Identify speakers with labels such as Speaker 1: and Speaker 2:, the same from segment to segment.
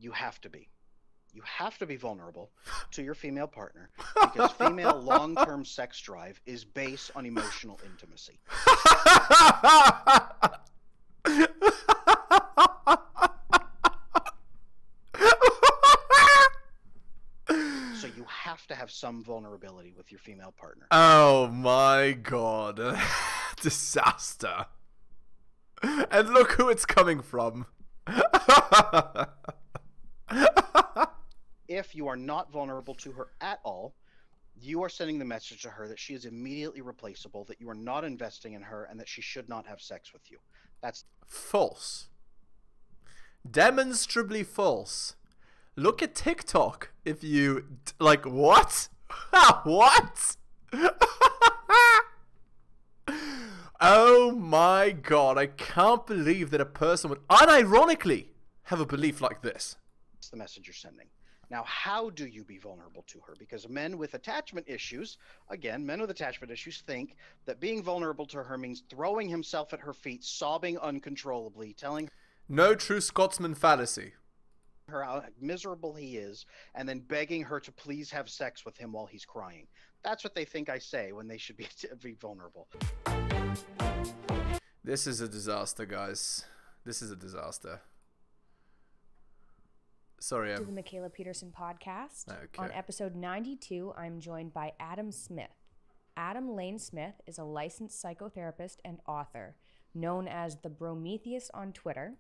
Speaker 1: You have to be. You have to be vulnerable to your female partner because female long-term sex drive is based on emotional intimacy. So you have to have some vulnerability with your female partner.
Speaker 2: Oh my god. Disaster. And look who it's coming from.
Speaker 1: If you are not vulnerable to her at all, you are sending the message to her that she is immediately replaceable, that you are not investing in her, and that she should not have sex with you. That's
Speaker 2: false. Demonstrably false. Look at TikTok. If you like, what? What? Oh my god, I can't believe that a person would unironically have a belief like this.
Speaker 1: That's the message you're sending. Now, how do you be vulnerable to her? Because men with attachment issues, again, men with attachment issues think that being vulnerable to her means throwing himself at her feet, sobbing uncontrollably, telling
Speaker 2: No true Scotsman fallacy.
Speaker 1: her how miserable he is, and then begging her to please have sex with him while he's crying. That's what they think I say when they should be vulnerable.
Speaker 2: This is a disaster, guys. This is a disaster. Sorry,
Speaker 3: To the Mikhaila Peterson podcast.
Speaker 2: Okay.
Speaker 3: On episode 92, I'm joined by Adam Smith. Adam Lane Smith is a licensed psychotherapist and author, known as the Prometheus on Twitter.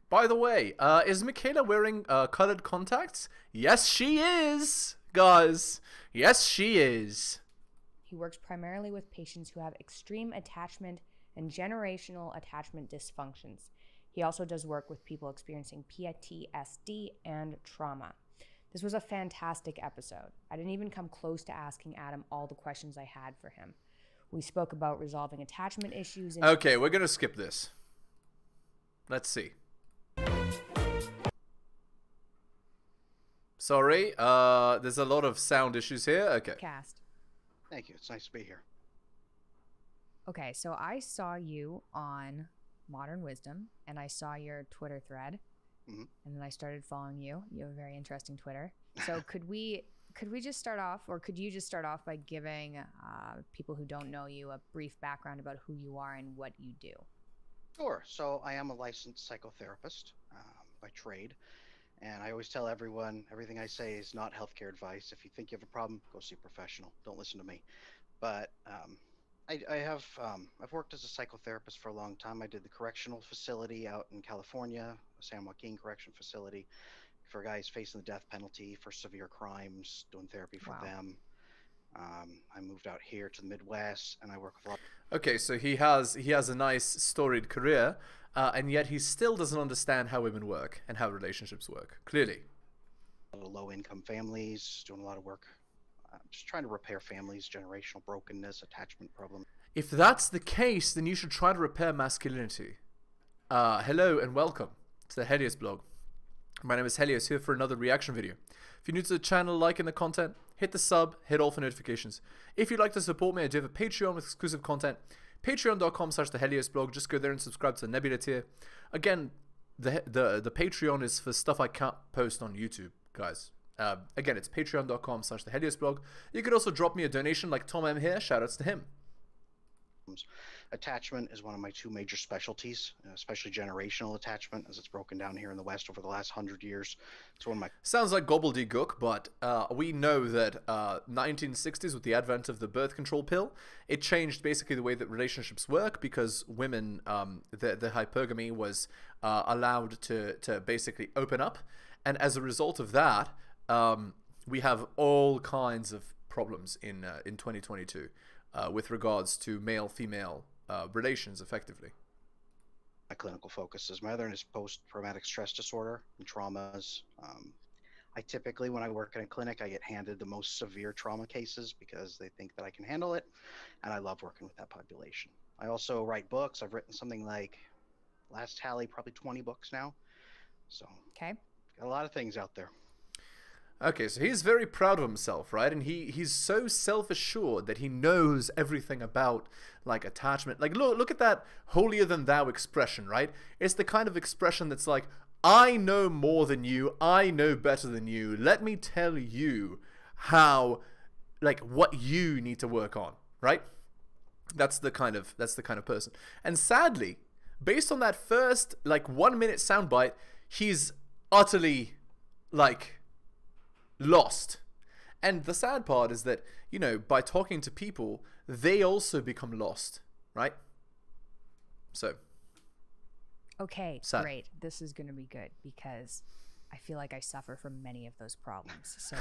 Speaker 2: By the way, is Mikhaila wearing colored contacts? Yes, she is, guys. Yes, she is.
Speaker 3: He works primarily with patients who have extreme attachment and generational attachment dysfunctions. He also does work with people experiencing PTSD and trauma. This was a fantastic episode. I didn't even come close to asking Adam all the questions I had for him. We spoke about resolving attachment issues.
Speaker 2: Okay, we're going to skip this. Let's see. Sorry, there's a lot of sound issues here. Okay.
Speaker 3: Cast.
Speaker 1: Thank you. It's nice to be here.
Speaker 3: Okay, so I saw you on Modern Wisdom, and I saw your Twitter thread, and then I started following you. You have a very interesting Twitter. So could we just start off, or could you just start off by giving people who don't know you a brief background about who you are and what you do?
Speaker 1: Sure. So I am a licensed psychotherapist by trade. And I always tell everyone, everything I say is not healthcare advice. If you think you have a problem, go see a professional. Don't listen to me. But I've worked as a psychotherapist for a long time. I did the correctional facility out in California, San Joaquin Correction Facility, for guys facing the death penalty for severe crimes, doing therapy for them. I moved out here to the Midwest, and I work with a lot.
Speaker 2: Okay, so he has a nice storied career, and yet he still doesn't understand how women work and how relationships work. Clearly,
Speaker 1: low-income families, doing a lot of work. Just trying to repair families, generational brokenness, attachment problems.
Speaker 2: If that's the case, then you should try to repair masculinity. Hello and welcome to the Helios blog. My name is Helios, here for another reaction video. If you're new to the channel, liking the content, hit the sub, hit all for notifications. If you'd like to support me, I do have a Patreon with exclusive content. Patreon.com/theheliosblog. Just go there and subscribe to the Nebula tier. Again, the Patreon is for stuff I can't post on YouTube, guys. Again, it's patreon.com/theheliosblog. You could also drop me a donation like Tom M here. Shoutouts to him.
Speaker 1: Attachment is one of my two major specialties, especially generational attachment, as it's broken down here in the West over the last 100 years. It's one of my...
Speaker 2: Sounds like gobbledygook, but we know that 1960s, with the advent of the birth control pill, it changed basically the way that relationships work, because women, the hypergamy was allowed to basically open up, and as a result of that, we have all kinds of problems in 2022 with regards to male-female relations, effectively.
Speaker 1: My clinical focus is my other is post-traumatic stress disorder and traumas. I typically, when I work in a clinic, I get handed the most severe trauma cases because they think that I can handle it, and I love working with that population. I also write books. I've written something like, last tally, probably 20 books now. So,
Speaker 3: okay,
Speaker 1: got a lot of things out there.
Speaker 2: Okay, so he's very proud of himself, right? And he's so self-assured that he knows everything about, like, attachment. Like, look at that holier-than-thou expression, right? It's the kind of expression that's like, I know more than you. I know better than you. Let me tell you how, like, what you need to work on, right? That's the kind of person. And sadly, based on that first, like, 1 minute soundbite, he's utterly, like, lost. And the sad part is that, you know, by talking to people, they also become lost, right? So.
Speaker 3: Okay,
Speaker 2: sad.
Speaker 3: great. This is going to be good because I feel like I suffer from many of those problems. So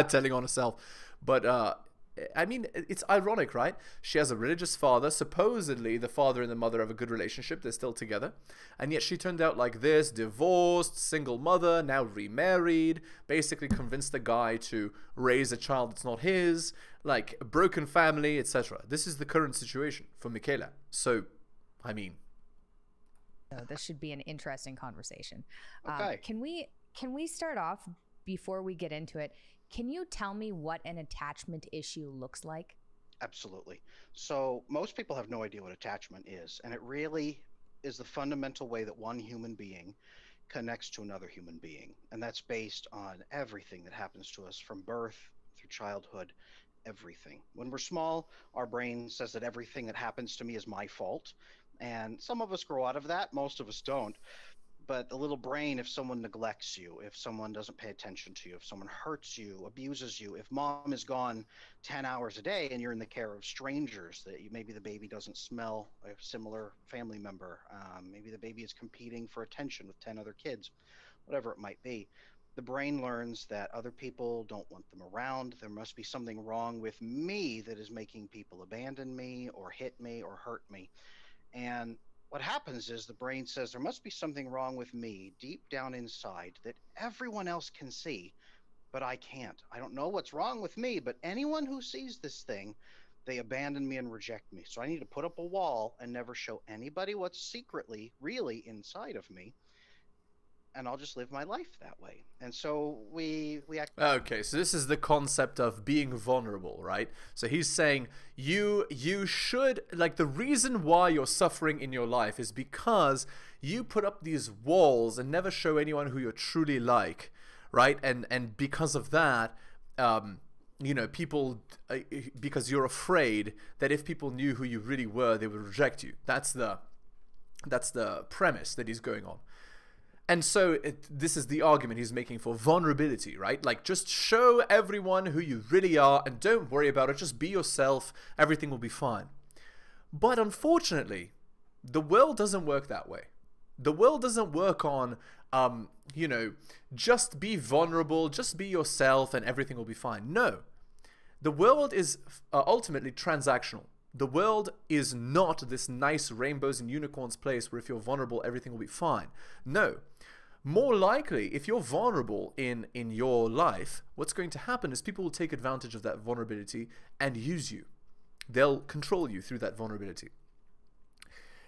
Speaker 2: telling on herself. But, I mean, it's ironic, right? She has a religious father. Supposedly, the father and the mother have a good relationship. They're still together. And yet she turned out like this, divorced, single mother, now remarried, basically convinced the guy to raise a child that's not his, like a broken family, etc. This is the current situation for Mikhaila. So, I mean...
Speaker 3: this should be an interesting conversation.
Speaker 1: Okay.
Speaker 3: Can we start off, before we get into it, can you tell me what an attachment issue looks like?
Speaker 1: Absolutely. So most people have no idea what attachment is, and it really is the fundamental way that one human being connects to another human being. And that's based on everything that happens to us from birth through childhood, everything. When we're small, our brain says that everything that happens to me is my fault. And some of us grow out of that, most of us don't. But the little brain, if someone neglects you, if someone doesn't pay attention to you, if someone hurts you, abuses you, if mom is gone 10 hours a day and you're in the care of strangers, that maybe the baby doesn't smell a similar family member, maybe the baby is competing for attention with 10 other kids, whatever it might be, the brain learns that other people don't want them around. There must be something wrong with me that is making people abandon me or hit me or hurt me. And what happens is the brain says there must be something wrong with me deep down inside that everyone else can see, but I can't. I don't know what's wrong with me, but anyone who sees this thing, they abandon me and reject me. So I need to put up a wall and never show anybody what's secretly really inside of me. And I'll just live my life that way. And so we act.
Speaker 2: Okay, so this is the concept of being vulnerable, right? So he's saying you should, like, the reason why you're suffering in your life is because you put up these walls and never show anyone who you're truly like, right? And because of that, you know, people, because you're afraid that if people knew who you really were, they would reject you. That's the premise that he's going on. And so this is the argument he's making for vulnerability, right? Like, just show everyone who you really are and don't worry about it. Just be yourself. Everything will be fine. But unfortunately, the world doesn't work that way. The world doesn't work on, you know, just be vulnerable, just be yourself and everything will be fine. No. The world is ultimately transactional. The world is not this nice rainbows and unicorns place where if you're vulnerable, everything will be fine. No. More likely, if you're vulnerable in your life, what's going to happen is people will take advantage of that vulnerability and use you. They'll control you through that vulnerability.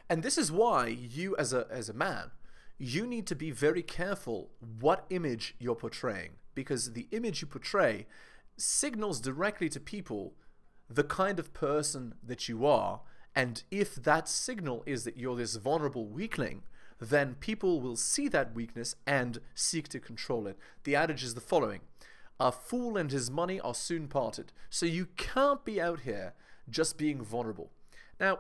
Speaker 2: And this is why you, as a man, you need to be very careful what image you're portraying, because the image you portray signals directly to people the kind of person that you are. And if that signal is that you're this vulnerable weakling, then people will see that weakness and seek to control it. The adage is the following: a fool and his money are soon parted. So you can't be out here just being vulnerable. Now,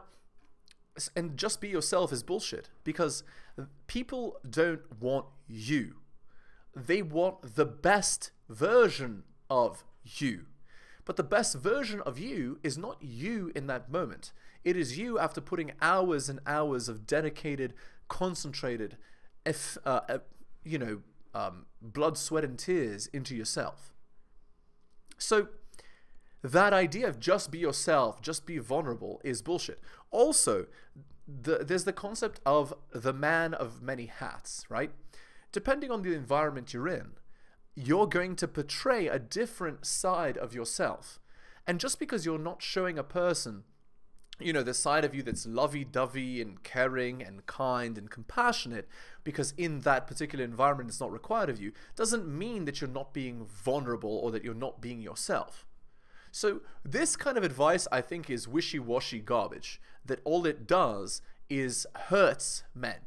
Speaker 2: and just be yourself is bullshit, because people don't want you. They want the best version of you. But the best version of you is not you in that moment. It is you after putting hours and hours of dedicated, concentrated, you know, blood, sweat, and tears into yourself. So that idea of just be yourself, just be vulnerable is bullshit. Also, there's the concept of the man of many hats, right? Depending on the environment you're in, you're going to portray a different side of yourself. And just because you're not showing a person, you know, the side of you that's lovey-dovey and caring and kind and compassionate, because in that particular environment it's not required of you, doesn't mean that you're not being vulnerable or that you're not being yourself. So this kind of advice, I think, is wishy-washy garbage, that all it does is hurts men.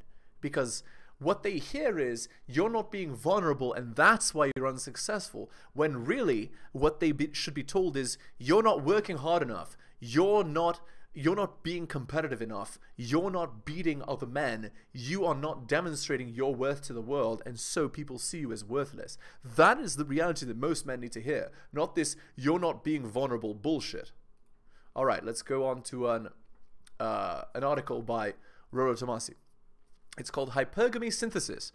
Speaker 2: Because what they hear is you're not being vulnerable and that's why you're unsuccessful, when really what they should be told is you're not working hard enough, you're not being competitive enough, you're not beating other men, you are not demonstrating your worth to the world, and so people see you as worthless. That is the reality that most men need to hear, not this you're not being vulnerable bullshit. All right, let's go on to an article by Rollo Tomasi. It's called Hypergamy Synthesis.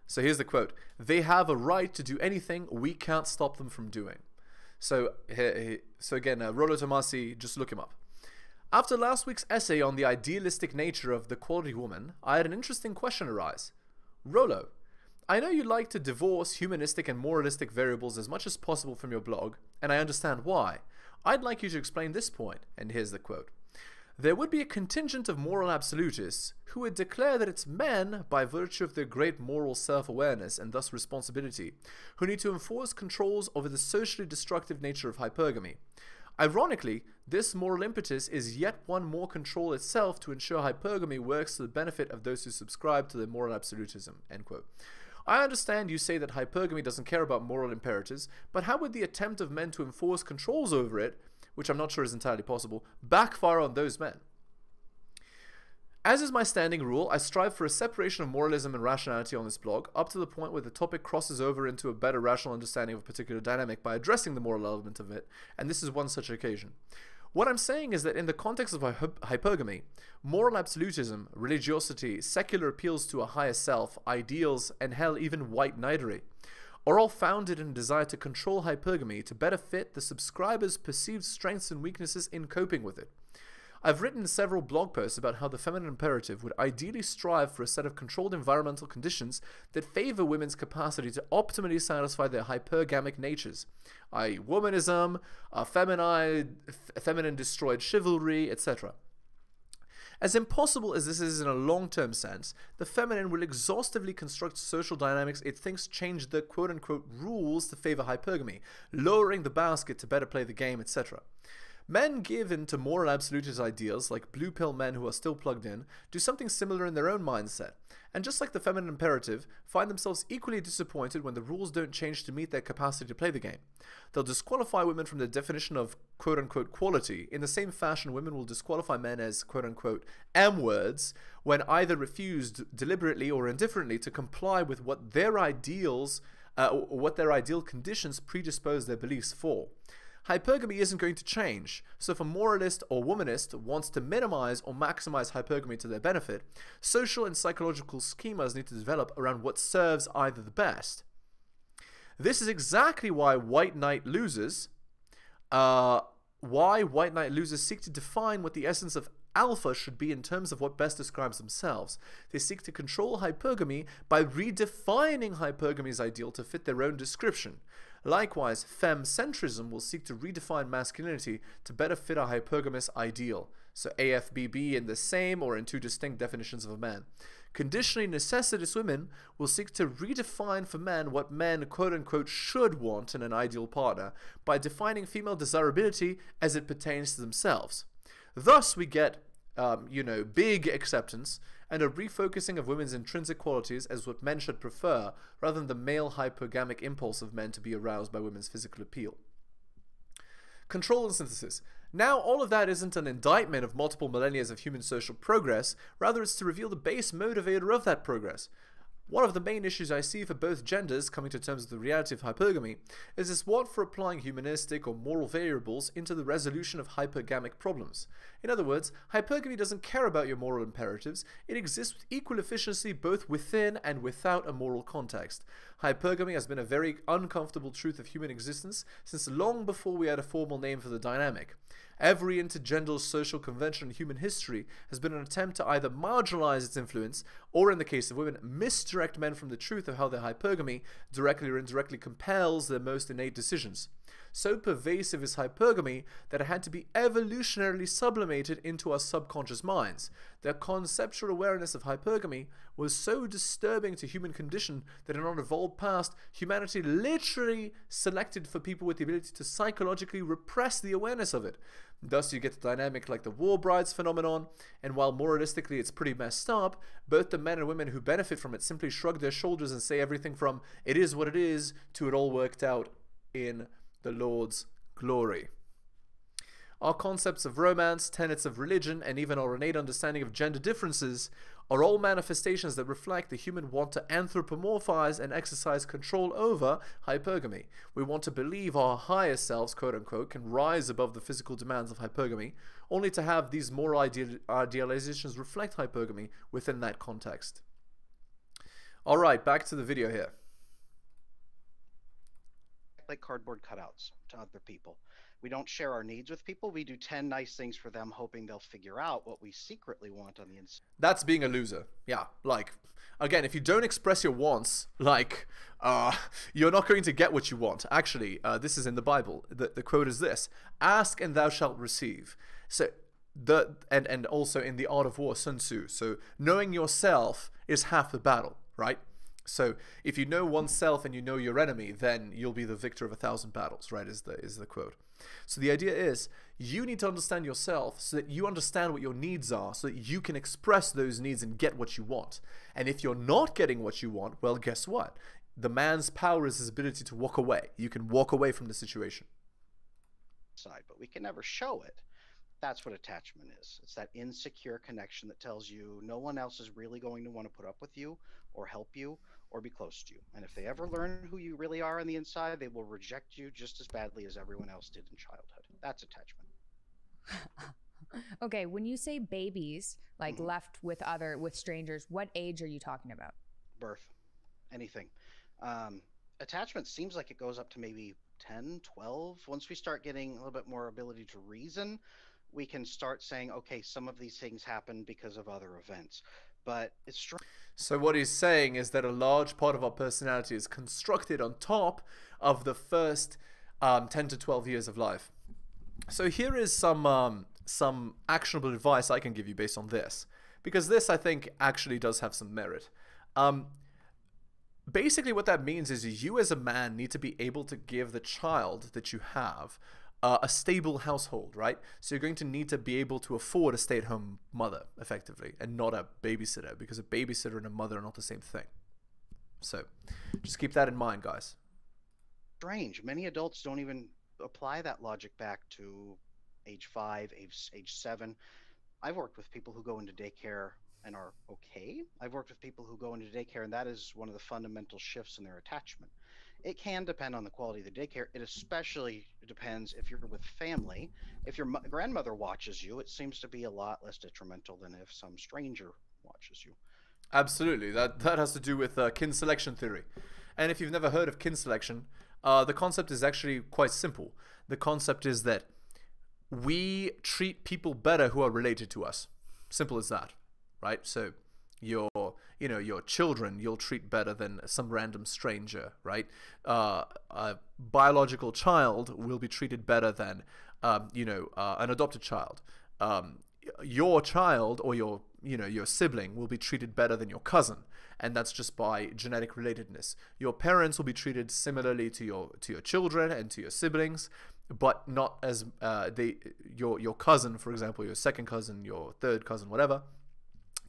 Speaker 2: So here's the quote: "They have a right to do anything we can't stop them from doing." So again, Rollo Tomasi, just look him up. After last week's essay on the idealistic nature of the quality woman, I had an interesting question arise. Rollo, I know you like to divorce humanistic and moralistic variables as much as possible from your blog, and I understand why. I'd like you to explain this point, and here's the quote. There would be a contingent of moral absolutists who would declare that it's men, by virtue of their great moral self-awareness and thus responsibility, who need to enforce controls over the socially destructive nature of hypergamy. Ironically, this moral impetus is yet one more control itself to ensure hypergamy works to the benefit of those who subscribe to the moral absolutism." End quote. I understand you say that hypergamy doesn't care about moral imperatives, but how would the attempt of men to enforce controls over it, which I'm not sure is entirely possible, backfire on those men? As is my standing rule, I strive for a separation of moralism and rationality on this blog, up to the point where the topic crosses over into a better rational understanding of a particular dynamic by addressing the moral element of it, and this is one such occasion. What I'm saying is that in the context of hypergamy, moral absolutism, religiosity, secular appeals to a higher self, ideals, and hell, even white knightery, are all founded in a desire to control hypergamy to better fit the subscriber's perceived strengths and weaknesses in coping with it. I've written several blog posts about how the feminine imperative would ideally strive for a set of controlled environmental conditions that favor women's capacity to optimally satisfy their hypergamic natures, i.e. womanism, feminine destroyed chivalry, etc. As impossible as this is in a long-term sense, the feminine will exhaustively construct social dynamics it thinks change the quote-unquote rules to favor hypergamy, lowering the basket to better play the game, etc. Men given to moral absolutist ideals, like blue pill men who are still plugged in, do something similar in their own mindset, and just like the feminine imperative, find themselves equally disappointed when the rules don't change to meet their capacity to play the game. They'll disqualify women from the definition of quote-unquote quality in the same fashion women will disqualify men as quote-unquote M-words when either refused deliberately or indifferently to comply with what their ideals, what their ideal conditions predispose their beliefs for. Hypergamy isn't going to change, so if a moralist or womanist wants to minimize or maximize hypergamy to their benefit, social and psychological schemas need to develop around what serves either the best. This is exactly why white knight losers seek to define what the essence of alpha should be in terms of what best describes themselves. They seek to control hypergamy by redefining hypergamy's ideal to fit their own description. Likewise, femme-centrism will seek to redefine masculinity to better fit a hypergamous ideal. So AFBB in the same or in two distinct definitions of a man. Conditionally necessitous women will seek to redefine for men what men quote-unquote should want in an ideal partner by defining female desirability as it pertains to themselves. Thus we get, big acceptance and a refocusing of women's intrinsic qualities as what men should prefer, rather than the male hypergamic impulse of men to be aroused by women's physical appeal. Control and synthesis. Now, all of that isn't an indictment of multiple millennia of human social progress, rather it's to reveal the base motivator of that progress. One of the main issues I see for both genders, coming to terms with the reality of hypergamy, is this want for applying humanistic or moral variables into the resolution of hypergamic problems. In other words, hypergamy doesn't care about your moral imperatives, it exists with equal efficiency both within and without a moral context. Hypergamy has been a very uncomfortable truth of human existence since long before we had a formal name for the dynamic. Every intergender social convention in human history has been an attempt to either marginalize its influence, or in the case of women, misdirect men from the truth of how their hypergamy directly or indirectly compels their most innate decisions. So pervasive is hypergamy that it had to be evolutionarily sublimated into our subconscious minds. The conceptual awareness of hypergamy was so disturbing to human condition that in our evolved past, humanity literally selected for people with the ability to psychologically repress the awareness of it. Thus you get the dynamic like the war brides phenomenon, and while moralistically it's pretty messed up, both the men and women who benefit from it simply shrug their shoulders and say everything from "it is what it is" to "it all worked out in the Lord's glory." Our concepts of romance, tenets of religion, and even our innate understanding of gender differences are all manifestations that reflect the human want to anthropomorphize and exercise control over hypergamy. We want to believe our higher selves, quote unquote, can rise above the physical demands of hypergamy, only to have these moral idealizations reflect hypergamy within that context. Alright, back to the video here.
Speaker 1: Like cardboard cutouts to other people. We don't share our needs with people. We do 10 nice things for them, hoping they'll figure out what we secretly want on the inside.
Speaker 2: That's being a loser. Yeah, like, again, if you don't express your wants, like, you're not going to get what you want. Actually, this is in the Bible. The quote is this: "Ask and thou shalt receive." So, and also in The Art of War, Sun Tzu. So, knowing yourself is half the battle, right? So if you know oneself and you know your enemy, then you'll be the victor of 1,000 battles, right, is the quote. So the idea is you need to understand yourself so that you understand what your needs are, so that you can express those needs and get what you want. And if you're not getting what you want, well, guess what? The man's power is his ability to walk away. You can walk away from the situation.
Speaker 1: But we can never show it. That's what attachment is. It's that insecure connection that tells you no one else is really going to want to put up with you or help you or be close to you. And if they ever learn who you really are on the inside, they will reject you just as badly as everyone else did in childhood. That's attachment.
Speaker 3: Okay, when you say babies, like left with strangers, what age are you talking about?
Speaker 1: Birth. Anything. Attachment seems like it goes up to maybe 10, 12. Once we start getting a little bit more ability to reason, we can start saying, okay, some of these things happen because of other events. But it's true.
Speaker 2: So what he's saying is that a large part of our personality is constructed on top of the first 10 to 12 years of life. So here is some actionable advice I can give you based on this, because this, I think, actually does have some merit. Basically what that means is you as a man need to be able to give the child that you have a stable household, right? So you're going to need to be able to afford a stay-at-home mother, effectively, and not a babysitter, because a babysitter and a mother are not the same thing. So just keep that in mind, guys.
Speaker 1: Strange. Many adults don't even apply that logic back to age 5, age 7. I've worked with people who go into daycare and are okay. I've worked with people who go into daycare, and that is one of the fundamental shifts in their attachment. It can depend on the quality of the daycare. It especially depends if you're with family. If your grandmother watches you, it seems to be a lot less detrimental than if some stranger watches you.
Speaker 2: Absolutely. That has to do with kin selection theory. And if you've never heard of kin selection, the concept is actually quite simple. The concept is that we treat people better who are related to us. Simple as that, right? So your children you'll treat better than some random stranger, right? A biological child will be treated better than an adopted child. Your child or your sibling will be treated better than your cousin, and that's just by genetic relatedness. Your parents will be treated similarly to your children and to your siblings, but not as your cousin, for example, your second cousin, your third cousin, whatever.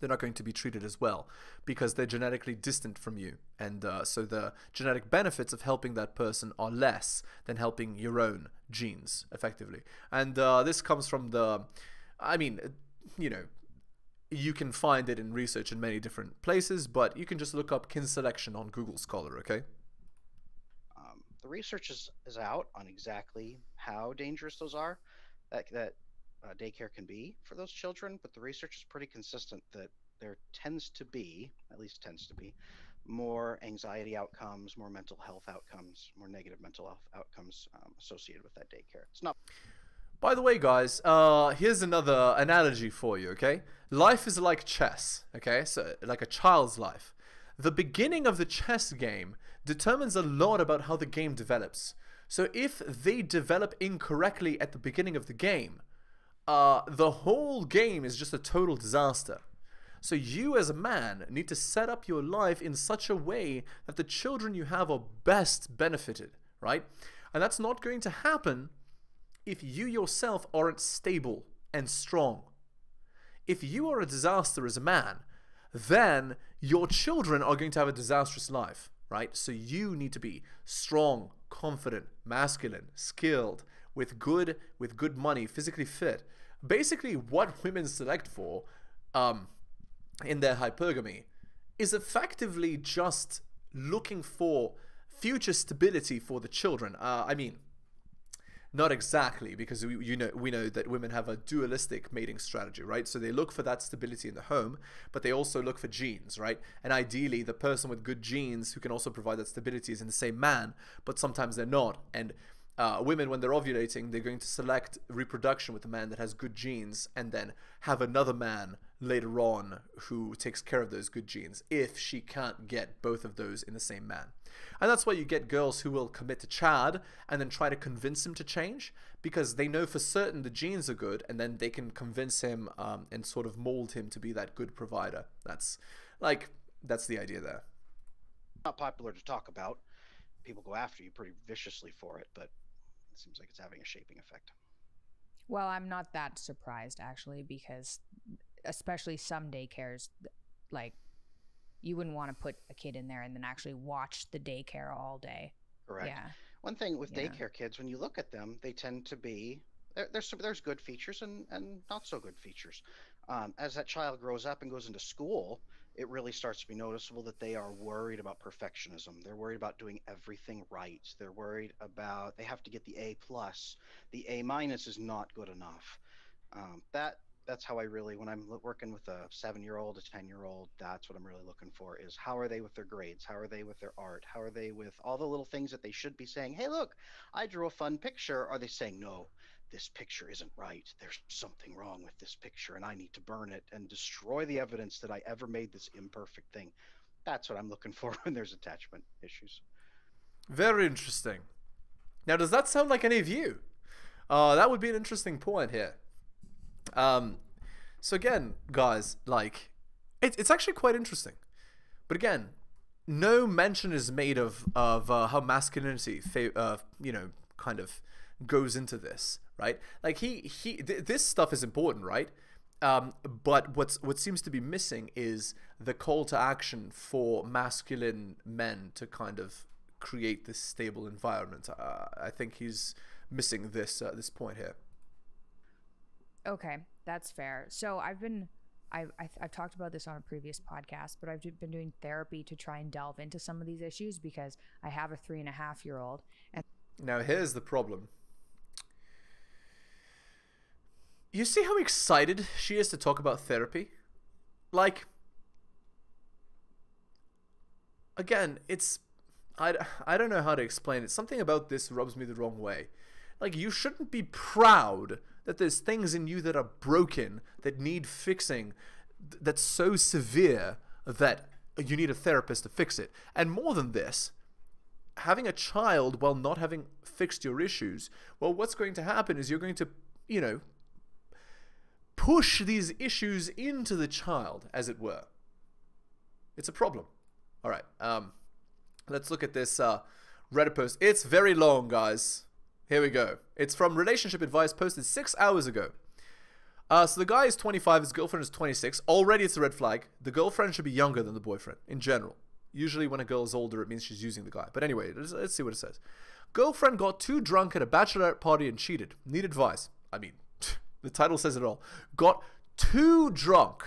Speaker 2: They're not going to be treated as well because they're genetically distant from you. And so the genetic benefits of helping that person are less than helping your own genes, effectively. And this comes from you can find it in research in many different places, but you can just look up kin selection on Google Scholar, okay?
Speaker 1: The research is out on exactly how dangerous those are. That daycare can be for those children, but the research is pretty consistent that there tends to be more anxiety outcomes, more mental health outcomes, more negative mental health outcomes associated with that daycare. It's not.
Speaker 2: By the way, guys, here's another analogy for you, okay? Life is like chess, okay? So like a child's life. The beginning of the chess game determines a lot about how the game develops. So if they develop incorrectly at the beginning of the game, the whole game is just a total disaster. So you as a man need to set up your life in such a way that the children you have are best benefited, right? And that's not going to happen if you yourself aren't stable and strong. If you are a disaster as a man, then your children are going to have a disastrous life, right? So you need to be strong, confident, masculine, skilled, with good money, physically fit. Basically, what women select for in their hypergamy is effectively just looking for future stability for the children. I mean, not exactly, because we know that women have a dualistic mating strategy, right? So they look for that stability in the home, but they also look for genes, right? And ideally, the person with good genes who can also provide that stability is in the same man, but sometimes they're not. And women, when they're ovulating, they're going to select reproduction with a man that has good genes and then have another man later on who takes care of those good genes if she can't get both of those in the same man. And that's why you get girls who will commit to Chad and then try to convince him to change, because they know for certain the genes are good, and then they can convince him and sort of mold him to be that good provider. That's the idea there.
Speaker 1: Not popular to talk about. People go after you pretty viciously for it, but it seems like it's having a shaping effect.
Speaker 3: Well, I'm not that surprised, actually, because especially some daycares, like, you wouldn't want to put a kid in there and then actually watch the daycare all day.
Speaker 1: Correct.
Speaker 3: Yeah.
Speaker 1: One thing with daycare kids, when you look at them, they tend to be, there's good features and not so good features. As that child grows up and goes into school, it really starts to be noticeable that they are worried about perfectionism. They're worried about doing everything right. They're worried about, they have to get the A+. The A- is not good enough. That's how I really, when I'm working with a 7-year-old, a 10-year-old, that's what I'm really looking for, is how are they with their grades? How are they with their art? How are they with all the little things that they should be saying, hey, look, I drew a fun picture. Are they saying, no, this picture isn't right. There's something wrong with this picture and I need to burn it and destroy the evidence that I ever made this imperfect thing. That's what I'm looking for when there's attachment issues.
Speaker 2: Very interesting. Now, does that sound like any of you? That would be an interesting point here. So again, guys, like, it's actually quite interesting. But again, no mention is made of how masculinity, kind of goes into this, right? Like this stuff is important, right? But what seems to be missing is the call to action for masculine men to kind of create this stable environment. I think he's missing this point here.
Speaker 3: Okay, that's fair. So I've talked about this on a previous podcast, but I've been doing therapy to try and delve into some of these issues because I have a 3.5-year-old. And
Speaker 2: now here's the problem. You see how excited she is to talk about therapy? Like, again, I don't know how to explain it. Something about this rubs me the wrong way. Like, you shouldn't be proud that there's things in you that are broken, that need fixing, that's so severe that you need a therapist to fix it. And more than this, having a child while not having fixed your issues, well, what's going to happen is you're going to, push these issues into the child, as it were. It's a problem. All right, let's look at this Reddit post. It's very long, guys. Here we go. It's from Relationship Advice, posted 6 hours ago. So the guy is 25, his girlfriend is 26. Already it's a red flag. The girlfriend should be younger than the boyfriend, in general. Usually when a girl is older, it means she's using the guy. But anyway, let's see what it says. Girlfriend got too drunk at a bachelorette party and cheated. Need advice. I mean, the title says it all. Got too drunk.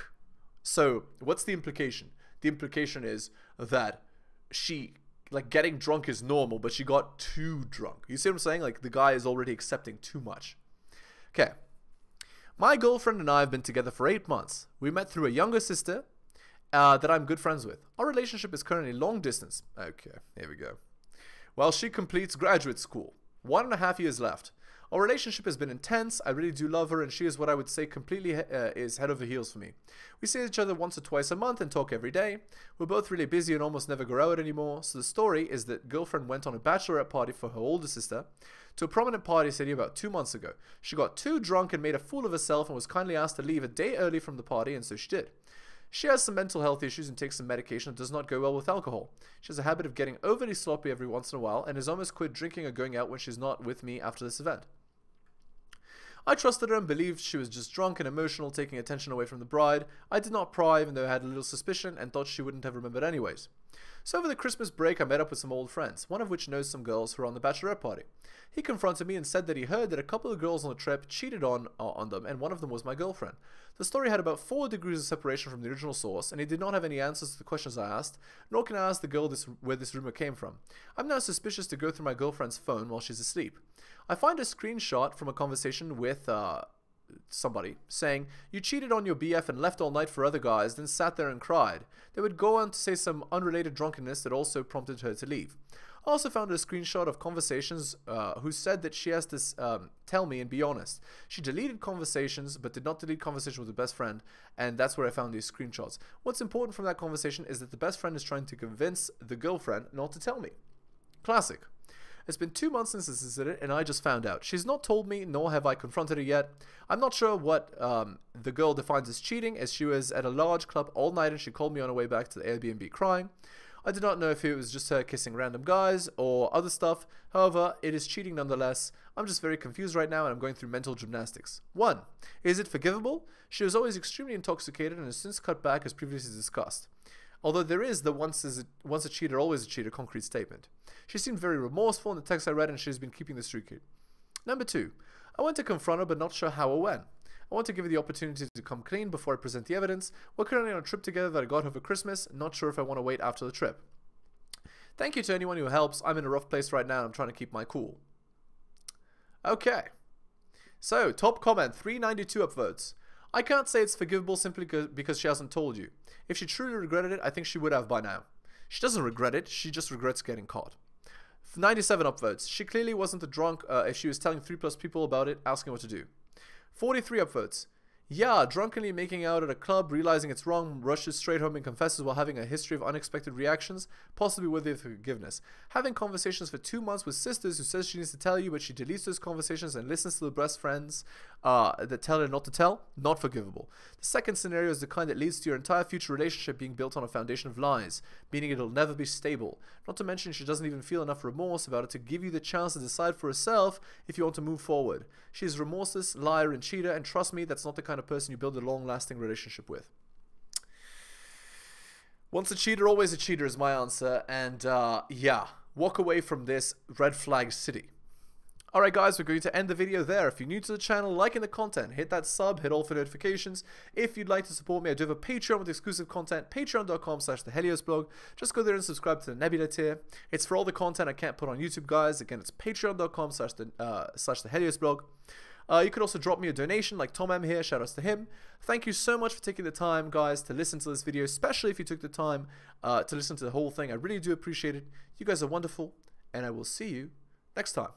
Speaker 2: So what's the implication? The implication is that she... like, getting drunk is normal, but she got too drunk. You see what I'm saying? Like, the guy is already accepting too much. Okay. My girlfriend and I have been together for 8 months. We met through a younger sister that I'm good friends with. Our relationship is currently long distance. Okay, here we go. While she completes graduate school. 1.5 years left. Our relationship has been intense. I really do love her, and she is what I would say completely is head over heels for me. We see each other once or twice a month and talk every day. We're both really busy and almost never go out anymore. So the story is that girlfriend went on a bachelorette party for her older sister to a prominent party city about 2 months ago. She got too drunk and made a fool of herself and was kindly asked to leave a day early from the party, and so she did. She has some mental health issues and takes some medication that does not go well with alcohol. She has a habit of getting overly sloppy every once in a while and has almost quit drinking or going out when she's not with me after this event. I trusted her and believed she was just drunk and emotional, taking attention away from the bride. I did not pry, even though I had a little suspicion and thought she wouldn't have remembered anyways. So over the Christmas break, I met up with some old friends, one of which knows some girls who are on the bachelorette party. He confronted me and said that he heard that a couple of girls on the trip cheated on them, and one of them was my girlfriend. The story had about 4 degrees of separation from the original source, and he did not have any answers to the questions I asked, nor can I ask the girl where this rumor came from. I'm now suspicious to go through my girlfriend's phone while she's asleep. I find a screenshot from a conversation with somebody saying, "You cheated on your BF and left all night for other guys, then sat there and cried." They would go on to say some unrelated drunkenness that also prompted her to leave. I also found a screenshot of conversations who said that she has to tell me and be honest. She deleted conversations but did not delete conversation with the best friend, and that's where I found these screenshots. What's important from that conversation is that the best friend is trying to convince the girlfriend not to tell me. Classic. It's been 2 months since this incident, and I just found out. She's not told me, nor have I confronted her yet. I'm not sure what the girl defines as cheating, as she was at a large club all night and she called me on her way back to the Airbnb crying. I did not know if it was just her kissing random guys or other stuff. However, it is cheating nonetheless. I'm just very confused right now and I'm going through mental gymnastics. 1. Is it forgivable? She was always extremely intoxicated and has since cut back as previously discussed. Although there is the once a cheater, always a cheater concrete statement. She seemed very remorseful in the text I read and she has been keeping the streak. Number 2. I went to confront her but not sure how or when. I want to give her the opportunity to come clean before I present the evidence. We're currently on a trip together that I got over Christmas. Not sure if I want to wait after the trip. Thank you to anyone who helps. I'm in a rough place right now and I'm trying to keep my cool. Okay. So, top comment, 392 upvotes. I can't say it's forgivable simply because she hasn't told you. If she truly regretted it, I think she would have by now. She doesn't regret it, she just regrets getting caught. 97 upvotes. She clearly wasn't a drunk if she was telling 3+ people about it, asking what to do. 43 upvotes. Yeah, drunkenly making out at a club, realizing it's wrong, rushes straight home and confesses while having a history of unexpected reactions, possibly worthy of forgiveness. Having conversations for 2 months with sisters who says she needs to tell you, but she deletes those conversations and listens to the best friends that tell her not to tell, not forgivable. The second scenario is the kind that leads to your entire future relationship being built on a foundation of lies, meaning it'll never be stable. Not to mention she doesn't even feel enough remorse about it to give you the chance to decide for herself if you want to move forward. She's remorseless, liar, and cheater, and trust me, that's not the kind of person you build a long-lasting relationship with. Once a cheater, always a cheater is my answer, and yeah, walk away from this red flag city. Alright guys, we're going to end the video there. If you're new to the channel, liking the content, hit that sub, hit all for notifications. If you'd like to support me, I do have a Patreon with exclusive content, patreon.com/theheliosblog. Just go there and subscribe to the Nebula tier. It's for all the content I can't put on YouTube, guys. Again, it's patreon.com/theheliosblog. You could also drop me a donation like Tom M here, shoutouts to him. Thank you so much for taking the time, guys, to listen to this video, especially if you took the time to listen to the whole thing. I really do appreciate it. You guys are wonderful, and I will see you next time.